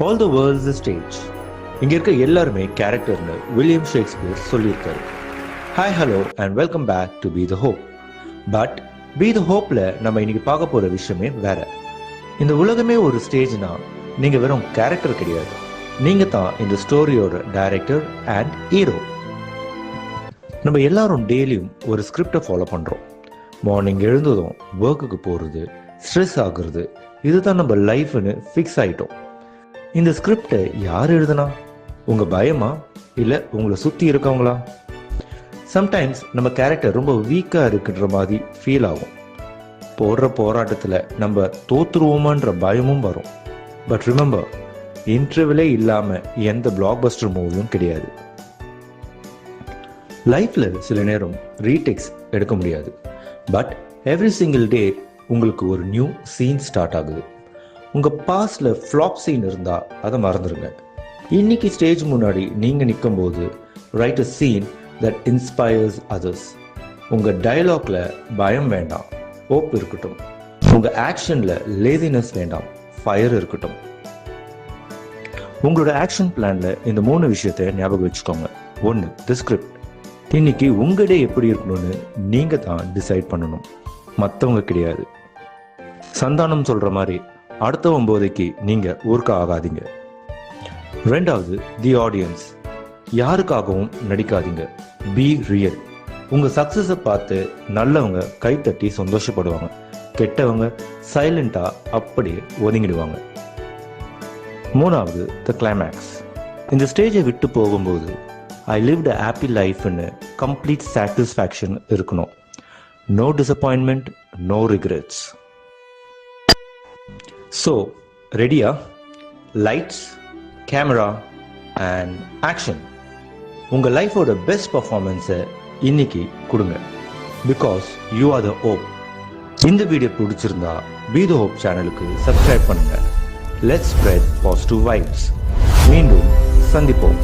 All the world's a stage. இங்கே இருக்க எல்லாருமே கேரக்டர்னு வில்லியம் ஷேக்ஸ்பியர் சொல்லியிருக்காரு. Hi hello and welcome back to be the hope. But be the ஹோப்பில் நம்ம இன்னைக்கு பார்க்க போகிற விஷயமே வேற. இந்த உலகமே ஒரு ஸ்டேஜ்னா நீங்கள் வெறும் கேரக்டர் கிடையாது, நீங்கள் தான் இந்த ஸ்டோரியோட டைரக்டர் அண்ட் ஹீரோ. நம்ம எல்லாரும் டெய்லியும் ஒரு ஸ்கிரிப்டை ஃபாலோ பண்ணுறோம். மார்னிங் எழுந்ததும் ஒர்க்குக்கு போகிறது, ஸ்ட்ரெஸ் ஆகுறது, இதுதான் நம்ம லைஃப்னு ஃபிக்ஸ் ஆகிட்டோம். இந்த ஸ்கிரிப்டை யார் எழுதுனா? உங்கள் பயமா இல்லை உங்களை சுற்றி இருக்கவங்களா? சம்டைம்ஸ் நம்ம கேரக்டர் ரொம்ப வீக்காக இருக்குன்ற மாதிரி ஃபீல் ஆகும். போடுற போராட்டத்தில் நம்ம தோற்றுருவோமான்ற பயமும் வரும். பட் ரிமெம்பர், இன்டர்வியூலே இல்லாமல் எந்த பிளாக் பஸ்டர் மூவியும் கிடையாது. லைஃப்பில் சில நேரம் ரீடேக்ஸ் எடுக்க முடியாது. பட் எவ்ரி சிங்கிள் டே உங்களுக்கு ஒரு நியூ சீன் ஸ்டார்ட் ஆகுது. உங்கள் பாஸ்டில் ஃப்ளாப் சீன் இருந்தால் அதை மறந்துடுங்க. இன்னைக்கு ஸ்டேஜ் முன்னாடி நீங்கள் நிற்கும் போது write a scene that inspires others. உங்கள் டயலாக்ல பயம் வேண்டாம், ஹோப் இருக்கட்டும். உங்கள் ஆக்ஷனில் லேசினஸ் வேண்டாம், ஃபயர் இருக்கட்டும். உங்களோட ஆக்ஷன் பிளானில் இந்த 3 விஷயத்தை ஞாபகம் வச்சுக்கோங்க. 1, தி ஸ்கிரிப்ட். இன்னைக்கு உங்கள் டே எப்படி இருக்கணும்னு நீங்கள் தான் டிசைட் பண்ணணும், மற்றவங்க கிடையாது. சந்தானம் சொல்கிற மாதிரி அடுத்தவன் போதைக்கு நீங்கள் ஊர்க்க ஆகாதீங்க. 2வது, தி ஆடியன்ஸ். யாருக்காகவும் நடிக்காதீங்க, பி ரியல். உங்கள் சக்ஸஸை பார்த்து நல்லவங்க கைத்தட்டி சந்தோஷப்படுவாங்க, கெட்டவங்க சைலண்டாக அப்படியே ஒதுங்கிடுவாங்க. 3வது, த கிளைமேக்ஸ். இந்த ஸ்டேஜை விட்டு போகும்போது ஐ லிவ்ட் அ ஹாப்பி லைஃப்னு கம்ப்ளீட் சாட்டிஸ்ஃபேக்ஷன் இருக்கணும். No disappointment, no regrets. So ரெடியா? Lights, camera and action. உங்கள் லைஃபோட பெஸ்ட் பர்ஃபார்மன்ஸை இன்னைக்கு கொடுங்க. Because you are the hope. இந்த வீடியோ பிடிச்சிருந்தா பி த ஹோப் சேனலுக்கு சப்ஸ்கிரைப் பண்ணுங்க. Let's spread positive vibes. மீண்டும் சந்திப்போம்.